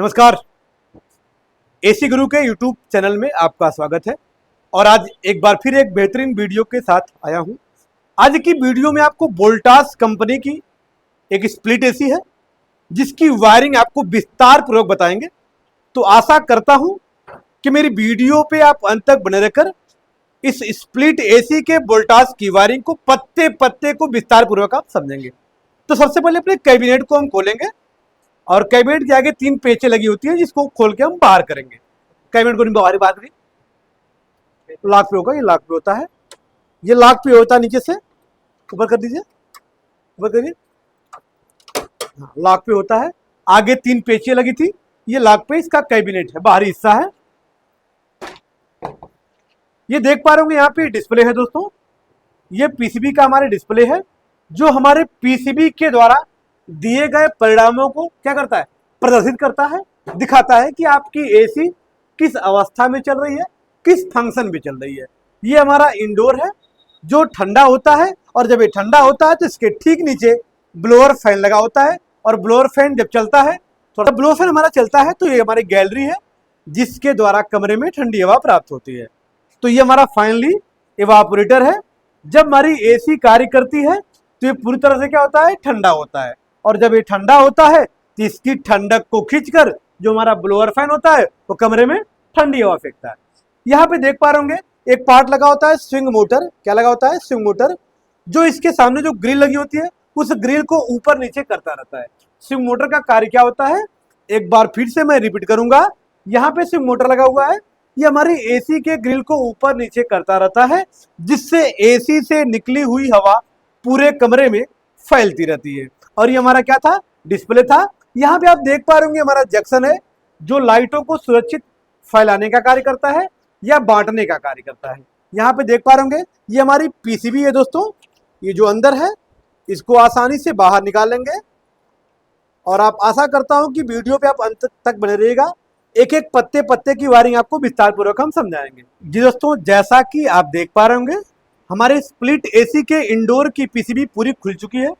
नमस्कार। एसी गुरु के YouTube channel में आपका स्वागत है और आज एक बार फिर एक बेहतरीन वीडियो के साथ आया हूं। आज की वीडियो में आपको वोल्टास कंपनी की एक स्प्लिट एसी है जिसकी वायरिंग आपको विस्तार पूर्वक बताएंगे। तो आशा करता हूं कि मेरी वीडियो पे आप अंत तक बने रहकर इस स्प्लिट एसी के वोल्टास की वायरिंग को पत्ते पत्ते को विस्तार पूर्वक आप समझेंगे। तो सबसे पहले अपने कैबिनेट को हम खोलेंगे और कैबिनेट के आगे 3 पेचे लगी होती है जिसको खोल के हम बाहर करेंगे। कैबिनेट को बाहर बात करें, लॉक पे होगा, ये लॉक पे होता है, ये लॉक पे होता है, नीचे से ऊपर कर दीजिए, ऊपर करिए, लॉक पे होता है। आगे 3 पेचे लगी थी, ये लॉक पे इसका कैबिनेट है, बाहरी हिस्सा है। ये देख पा रहे होंगे यहाँ पे डिस्प्ले है दोस्तों, ये पीसीबी का हमारे डिस्प्ले है जो हमारे पीसीबी के द्वारा दिए गए परिणामों को क्या करता है, प्रदर्शित करता है, दिखाता है कि आपकी एसी किस अवस्था में चल रही है, किस फंक्शन में चल रही है। ये हमारा इंडोर है जो ठंडा होता है और जब ये ठंडा होता है तो इसके ठीक नीचे ब्लोअर फैन लगा होता है और ब्लोअर फैन जब चलता है, थोड़ा ब्लोअर फैन हमारा चलता है तो ये हमारी गैलरी है जिसके द्वारा कमरे में ठंडी हवा प्राप्त होती है। तो ये हमारा फाइनली इवापोरेटर है। जब हमारी एसी कार्य करती है तो ये पूरी तरह से क्या होता है, ठंडा होता है और जब ये ठंडा होता है तो इसकी ठंडक को खींचकर जो हमारा ब्लोअर फैन होता है वो कमरे में ठंडी हवा फेंकता है। यहाँ पे देख पा रहे होंगे एक पार्ट लगा होता है स्विंग मोटर। क्या लगा होता है? स्विंग मोटर, जो इसके सामने जो ग्रिल लगी होती है उस ग्रिल को ऊपर नीचे करता रहता है। स्विंग मोटर का कार्य क्या होता है, एक बार फिर से मैं रिपीट करूंगा। यहाँ पे स्विंग मोटर लगा हुआ है, ये हमारी एसी के ग्रिल को ऊपर नीचे करता रहता है जिससे एसी से निकली हुई हवा पूरे कमरे में फैलती रहती है। और ये हमारा क्या था, डिस्प्ले था। यहाँ पे आप देख पा रहे होंगे हमारा जंक्शन है जो लाइटों को सुरक्षित फैलाने का कार्य करता है या बांटने का कार्य करता है। यहाँ पे देख पा रहे होंगे ये हमारी पीसीबी है दोस्तों, ये जो अंदर है इसको आसानी से बाहर निकाल लेंगे और आप आशा करता हूँ कि वीडियो पे आप अंत तक बने रहिएगा। एक एक पत्ते पत्ते की वायरिंग आपको विस्तार पूर्वक हम समझाएंगे। जी दोस्तों, जैसा कि आप देख पा रहे होंगे हमारे स्प्लिट एसी के इंडोर की पीसीबी पूरी खुल चुकी है।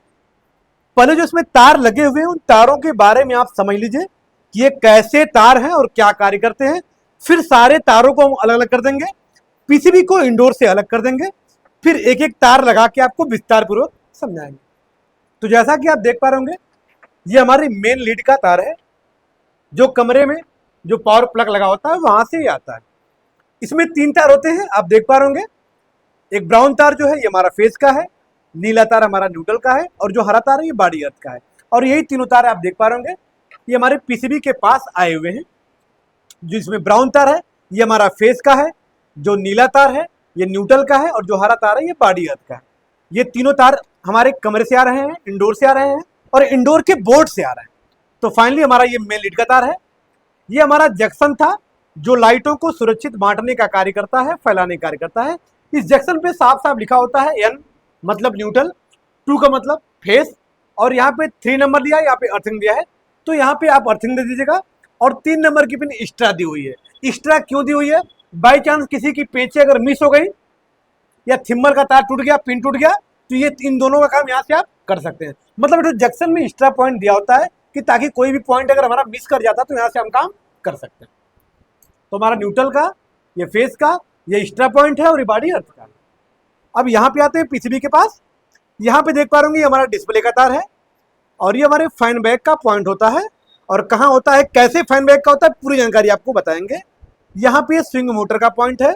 पहले जो इसमें तार लगे हुए हैं उन तारों के बारे में आप समझ लीजिए कि ये कैसे तार हैं और क्या कार्य करते हैं। फिर सारे तारों को हम अलग अलग कर देंगे, पीसीबी को इंडोर से अलग कर देंगे, फिर एक एक तार लगा के आपको विस्तार पूर्वक समझाएंगे। तो जैसा कि आप देख पा रहे होंगे ये हमारी मेन लीड का तार है जो कमरे में जो पावर प्लग लगा होता है वहां से ही आता है। इसमें 3 तार होते हैं, आप देख पा रहे होंगे। एक ब्राउन तार जो है ये हमारा फेज का है, नीला तार हमारा न्यूट्रल का है और जो हरा तार है ये बॉडी अर्थ का है। और यही तीनों तार आप देख पा रहे होंगे ये हमारे पीसीबी के पास आए हुए हैं। जो इसमें ब्राउन तार है ये हमारा फेज का है, जो नीला तार है ये न्यूट्रल का है और जो हरा तार है ये बॉडी अर्थ का है। ये तीनों तार हमारे कमरे से आ रहे हैं, इंडोर से आ रहे हैं और इंडोर के बोर्ड से आ रहे हैं। तो फाइनली हमारा ये मेन लीड का तार है। ये हमारा जंक्शन था जो लाइटों को सुरक्षित बांटने का कार्य करता है, फैलाने का कार्य करता है। इस जंक्शन पे साफ साफ लिखा होता है N मतलब न्यूट्रल, 2 का मतलब फेस और यहाँ पे 3 नंबर दिया है, यहाँ पे अर्थिंग दिया है तो यहाँ पे आप अर्थिंग दे दीजिएगा। और 3 नंबर की पिन एक्स्ट्रा दी हुई है। एक्स्ट्रा क्यों दी हुई है? बाई चांस किसी की पेचे अगर मिस हो गई या थिम्बर का तार टूट गया, पिन टूट गया तो ये इन दोनों का काम यहाँ से आप कर सकते हैं। मतलब जंक्शन में एक्स्ट्रा पॉइंट दिया होता है कि ताकि कोई भी पॉइंट अगर हमारा मिस कर जाता तो यहाँ से हम काम कर सकते हैं। तो हमारा न्यूट्रल का, ये फेस का, ये एक्स्ट्रा पॉइंट है और ये बॉडी अर्थ का। अब यहाँ पे आते हैं पीसीबी के पास। यहाँ पे देख पा रहे होंगे ये हमारा डिस्प्ले का तार है और ये हमारे फैन बैग का पॉइंट होता है। और कहाँ होता है, कैसे फैन बैग का होता है, पूरी जानकारी आपको बताएंगे। यहाँ पे स्विंग मोटर का पॉइंट है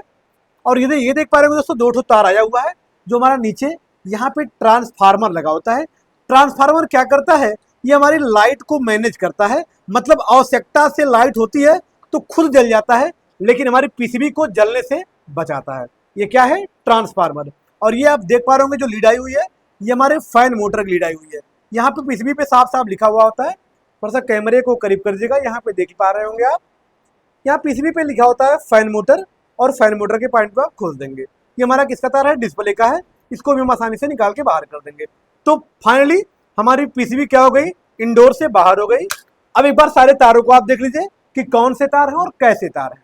और ये देख पा रहे होंगे दोस्तों 2 तार आया हुआ है जो हमारा नीचे यहाँ पे ट्रांसफार्मर लगा होता है। ट्रांसफार्मर क्या करता है, ये हमारी लाइट को मैनेज करता है। मतलब आवश्यकता से लाइट होती है तो खुद जल जाता है लेकिन हमारी पीसीबी को जलने से बचाता है। ये क्या है, ट्रांसफार्मर। और ये आप देख पा रहे होंगे जो लीड आई हुई है ये हमारे फैन मोटर की लीड आई हुई है। यहाँ पे पीसीबी पे साफ साफ लिखा हुआ होता है, थोड़ा सा कैमरे को करीब कर दीजिएगा, यहाँ पे देख पा रहे होंगे आप। यहाँ पीसीबी पे लिखा होता है फैन मोटर और फैन मोटर के पॉइंट पे आप खोल देंगे। ये हमारा किसका तार है, डिस्प्ले का है, इसको भी हम आसानी से निकाल के बाहर कर देंगे। तो फाइनली हमारी पीसीबी क्या हो गई, इंडोर से बाहर हो गई। अब एक बार सारे तारों को आप देख लीजिए कि कौन से तार हैं और कैसे तार हैं।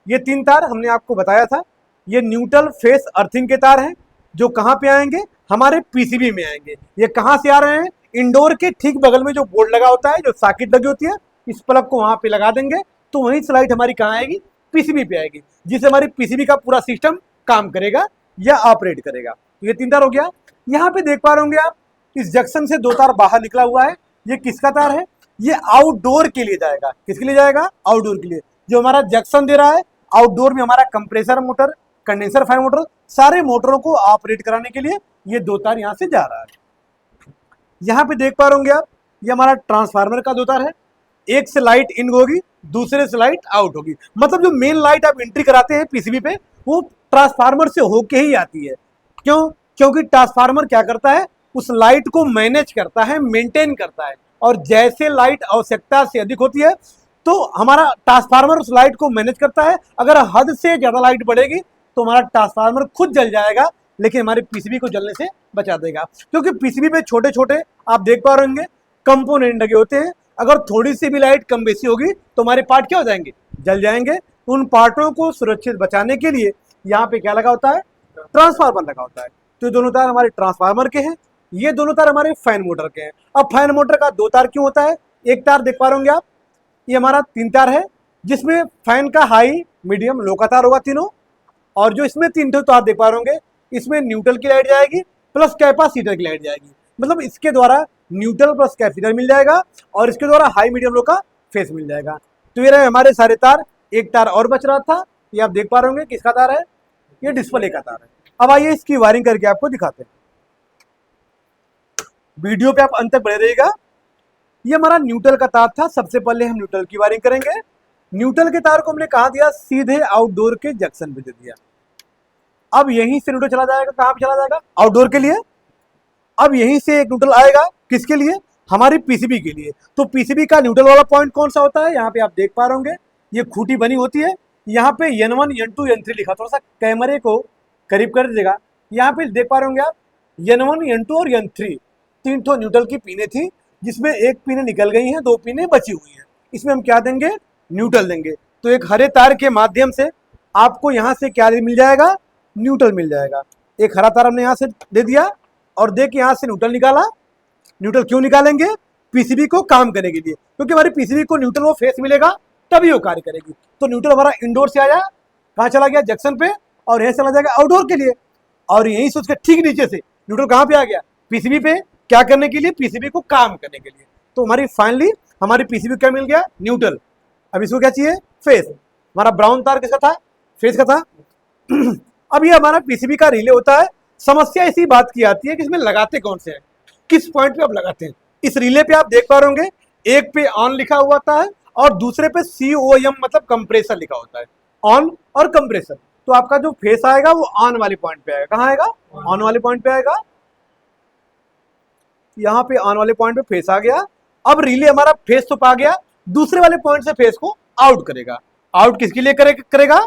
ये 3 तार हमने आपको बताया था, ये न्यूट्रल फेस अर्थिंग के तार हैं जो कहाँ पे आएंगे, हमारे पीसीबी में आएंगे। ये कहाँ से आ रहे हैं, इंडोर के ठीक बगल में जो बोर्ड लगा होता है, जो सॉकेट लगी होती है इस प्लग को वहां पे लगा देंगे तो वहीं से लाइट हमारी कहाँ आएगी, पीसीबी पे आएगी, जिससे हमारी पीसीबी का पूरा सिस्टम काम करेगा या ऑपरेट करेगा। तो ये 3 तार हो गया। यहाँ पे देख पा रहे होंगे आप, इस जंक्शन से 2 तार बाहर निकला हुआ है। ये किसका तार है, ये आउटडोर के लिए जाएगा। किसके लिए जाएगा, आउटडोर के लिए। जो हमारा जंक्शन दे रहा है आउटडोर में हमारा compressor motor, condenser fan motor, सारे मोटरों को ऑपरेट कराने के लिए ये 2 तार यहाँ से जा रहा है। यहाँ पे देख पा रहे होंगे आप, ये हमारा ट्रांसफार्मर का 2 तार है। एक से लाइट इन होगी, दूसरे से लाइट आउट होगी। मतलब जो मेन लाइट आप एंट्री कराते हैं पीसीबी पे, वो ट्रांसफार्मर से होके ही आती है। क्यों, क्योंकि ट्रांसफार्मर क्या करता है, उस लाइट को मैनेज करता है, मेंटेन करता है। और जैसे लाइट आवश्यकता से अधिक होती है तो हमारा ट्रांसफार्मर उस लाइट को मैनेज करता है। अगर हद से ज्यादा लाइट बढ़ेगी तो हमारा ट्रांसफार्मर खुद जल जाएगा, लेकिन हमारे पीसीबी को जलने से बचा देगा। क्योंकि पीसीबी पे छोटे छोटे आप देख पा रहे होंगे कंपोनेंट लगे होते हैं। अगर थोड़ी सी भी लाइट कम बेसी होगी तो हमारे पार्ट क्या हो जाएंगे, जल जाएंगे। उन पार्टों को सुरक्षित बचाने के लिए यहाँ पे क्या लगा होता है, ट्रांसफार्मर लगा होता है। तो ये दोनों तार हमारे ट्रांसफार्मर के हैं, ये दोनों तार हमारे फैन मोटर के हैं। अब फैन मोटर का 2 तार क्यों होता है, एक तार देख पा रहे होंगे आप, ये हमारा 3 तार है, जिसमें फैन का हाई मीडियम लो का तार होगा तीनों। और जो इसमें 3 तार देख पा रहे होंगे, इसमें न्यूट्रल की लाइट जाएगी प्लस कैपेसिटर की लाइट जाएगी। मतलब इसके द्वारा न्यूट्रल प्लस कैपेसिटर मिल जाएगा और इसके द्वारा हाई मीडियम लो का फेस मिल जाएगा। तो ये रहे हमारे सारे तार। एक तार और बच रहा था, ये आप देख पा रहे होंगे किसका तार है, ये डिस्प्ले का तार है। अब आइए इसकी वायरिंग करके आपको दिखाते हैं। वीडियो पे आप अंत तक बने रहिएगा। ये हमारा न्यूट्रल का तार था। सबसे पहले हम न्यूट्रल की वायरिंग करेंगे। न्यूट्रल के तार को हमने कहा दिया, सीधे आउटडोर के जंक्शन पे दे दिया। अब यहीं से न्यूट्रल चला जाएगा, कहां पे चला जाएगा, आउटडोर के लिए। अब यहीं से एक न्यूट्रल आएगा, किसके लिए, हमारी पीसीबी के लिए। तो पीसीबी का न्यूट्रल वाला पॉइंट कौन सा होता है, यहाँ पे आप देख पा रहे होंगे, ये खूंटी बनी होती है। यहाँ पे N1 N2 N3 लिखा, थोड़ा सा कैमरे को करीब कर दीजिएगा। यहाँ पे देख पा रहे होंगे आप, N1 N2 और N3 3 ठो न्यूट्रल की पिने थी, जिसमें एक पिने निकल गई हैं, 2 पिने बची हुई हैं। इसमें हम क्या देंगे, न्यूट्रल देंगे। तो एक हरे तार के माध्यम से आपको यहाँ से क्या मिल जाएगा, न्यूट्रल मिल जाएगा। एक हरा तार हमने यहाँ से दे दिया और देख यहाँ से न्यूट्रल निकाला। न्यूट्रल क्यों निकालेंगे, पीसीबी को काम करने के लिए, क्योंकि हमारी पीसीबी को न्यूट्रल वो फेस मिलेगा तभी वो कार्य करेगी। तो न्यूट्रल हमारा इंडोर से आया, कहाँ चला गया, जंक्शन पे, और यहीं चला जाएगा आउटडोर के लिए। और यहीं से उसके ठीक नीचे से न्यूट्रल कहाँ पे आ गया, पीसीबी पे, क्या करने के लिए, पीसीबी को काम करने के लिए। तो हमारी फाइनली हमारी पीसीबी क्या मिल गया, न्यूट्रल। अब इसको क्या चाहिए, फेस। हमारा ब्राउन तार किसका था, फेस का था। अब ये हमारा पीसीबी का रिले होता है। समस्या इसी बात की आती है कि इसमें लगाते कौन से हैं, किस पॉइंट पे आप लगाते हैं। इस रिले पे आप देख पा रहे होंगे, एक पे ऑन लिखा हुआ था और दूसरे पे COM मतलब कंप्रेसर लिखा होता है, ऑन और कंप्रेसर। तो आपका जो फेस आएगा वो ऑन वाले पॉइंट पे आएगा। कहाँ आएगा, ऑन वाले पॉइंट पे आएगा। यहाँ पे ऑन वाले पॉइंट पे फेस आ गया। अब रिले हमारा फेस तो पा गया, दूसरे वाले पॉइंट से फेस को आउट करेगा। आउट किसके लिए करेगा,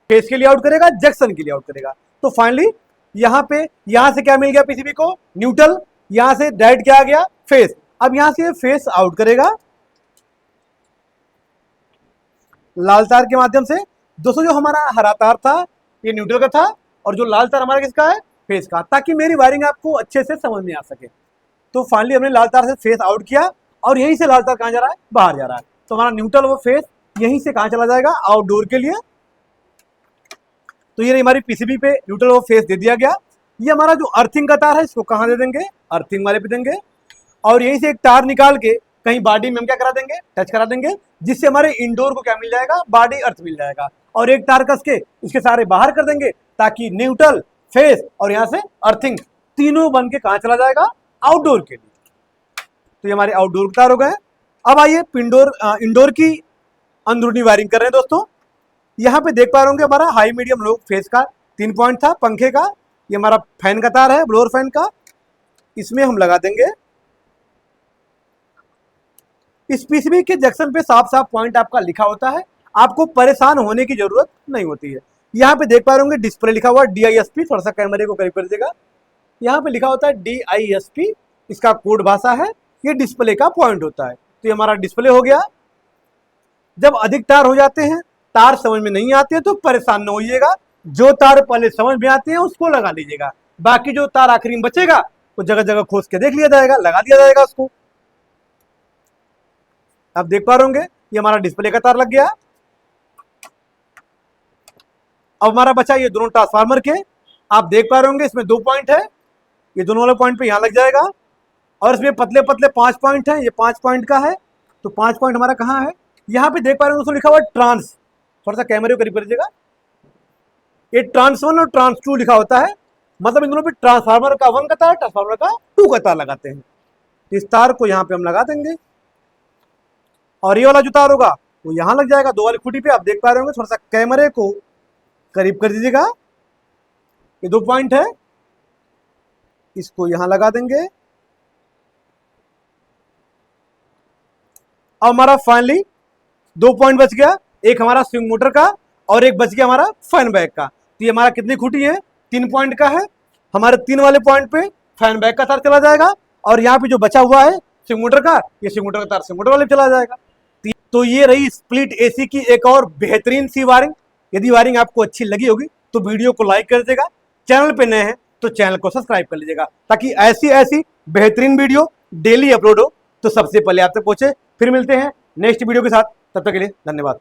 फेस के लिए आउट करेगा, जंक्शन के लिए आउट करेगा। तो फाइनली यहाँ पे, यहाँ से क्या मिल गया पीसीबी को, न्यूट्रल। यहाँ से डायरेक्ट क्या आ गया, फेस। अब यहाँ से फेस आउट करेगा लाल तार के माध्यम से। दोस्तों जो हमारा हरा तार था ये न्यूट्रल का था, और जो लाल तार हमारा किसका है, फेस का, ताकि मेरी वायरिंग आपको अच्छे से समझ में आ सके। तो फाइनली हमने लाल तार से फेस आउट किया और यहीं से लाल तार कहाँ जा रहा है, बाहर जा रहा है। तो हमारा न्यूट्रल वो फेस यहीं से कहाँ चला जाएगा, आउटडोर के लिए। तो ये हमारी पीसीबी पे न्यूट्रल वो फेस दे दिया गया। ये हमारा जो अर्थिंग का तार है इसको कहाँ दे देंगे, अर्थिंग वाले पे देंगे। और यहीं से एक तार निकाल के कहीं बॉडी में हम क्या करा देंगे, टच करा देंगे, जिससे हमारे इंडोर को क्या मिल जाएगा, बॉडी अर्थ मिल जाएगा। और एक तार कस के इसके सारे बाहर कर देंगे, ताकि न्यूट्रल, फेस और यहाँ से अर्थिंग तीनों बन के कहाँ चला जाएगा, आउटडोर के लिए। तो ये हमारे आउटडोर के तार हो गए। अब आइए इंडोर की अंदरूनी वायरिंग कर रहे हैं दोस्तों। यहाँ पे देख पा रहे होंगे हमारा हाई मीडियम लो फेस का 3 पॉइंट था पंखे का। ये हमारा फैन का तार है, ब्लोअर फैन का। इसमें हम लगा देंगे। इस पीसीबी के जंक्शन पे साफ साफ पॉइंट आपका लिखा होता है, आपको परेशान होने की जरूरत नहीं होती है। यहाँ पे देख पा रहे होंगे डिस्प्ले लिखा हुआ DISP, थोड़ा सा कैमरे को करीब कर दीजिएगा। यहाँ पे लिखा होता है DISP, इसका कोड भाषा है, ये डिस्प्ले का पॉइंट होता है। तो ये हमारा डिस्प्ले हो गया। जब अधिक तार हो जाते हैं, तार समझ में नहीं आते तो परेशान न होइएगा, जो तार पहले समझ में आते हैं उसको लगा लीजिएगा। बाकी जो तार आखिरी में बचेगा वो जगह जगह खोज के देख लिया जाएगा, लगा दिया जाएगा उसको। आप देख पा रहे होंगे ये हमारा डिस्प्ले का तार लग गया। अब हमारा बचा ये दोनों ट्रांसफार्मर के, आप देख पा रहे होंगे इसमें 2 पॉइंट है, ये दोनों वाले पॉइंट पे यहाँ लग जाएगा, और इसमें पतले पतले 5 पॉइंट हैं, ये 5 पॉइंट का है। तो 5 पॉइंट हमारा कहाँ है, यहाँ पे देख पा रहे हो दोस्तों लिखा हुआ ट्रांस, थोड़ा सा कैमरे को करीब कर दीजिएगा, ये ट्रांस 1 और ट्रांस 2 लिखा होता है, मतलब इन दोनों पे ट्रांसफार्मर का 1 का तार, ट्रांसफार्मर का 2 का तार लगाते हैं। इस तार को यहाँ पे हम लगा देंगे, और ये वाला जो तार होगा वो यहाँ लग जाएगा 2 वाली खूंटी पे। आप देख पा रहे होंगे, थोड़ा सा कैमरे को करीब कर दीजिएगा, ये 2 पॉइंट है, इसको यहां लगा देंगे। अब हमारा फाइनली 2 पॉइंट बच गया, एक हमारा स्विंग मोटर का और एक बच गया हमारा फैन बैग का। तो ये हमारा कितनी खूंटी है, 3 पॉइंट का है। हमारे 3 वाले पॉइंट पे फैन बैग का तार चला जाएगा, और यहाँ पे जो बचा हुआ है स्विंग मोटर का, ये स्विंग मोटर का तार स्विंग मोटर वाले चला जाएगा। तो ये रही स्प्लिट एसी की एक और बेहतरीन सी वायरिंग। यदि वायरिंग आपको अच्छी लगी होगी तो वीडियो को लाइक कर दीजिएगा, चैनल पे नए हैं तो चैनल को सब्सक्राइब कर लीजिएगा, ताकि ऐसी ऐसी बेहतरीन वीडियो डेली अपलोड हो तो सबसे पहले आप तक पहुंचे। फिर मिलते हैं नेक्स्ट वीडियो के साथ, तब तक के लिए धन्यवाद।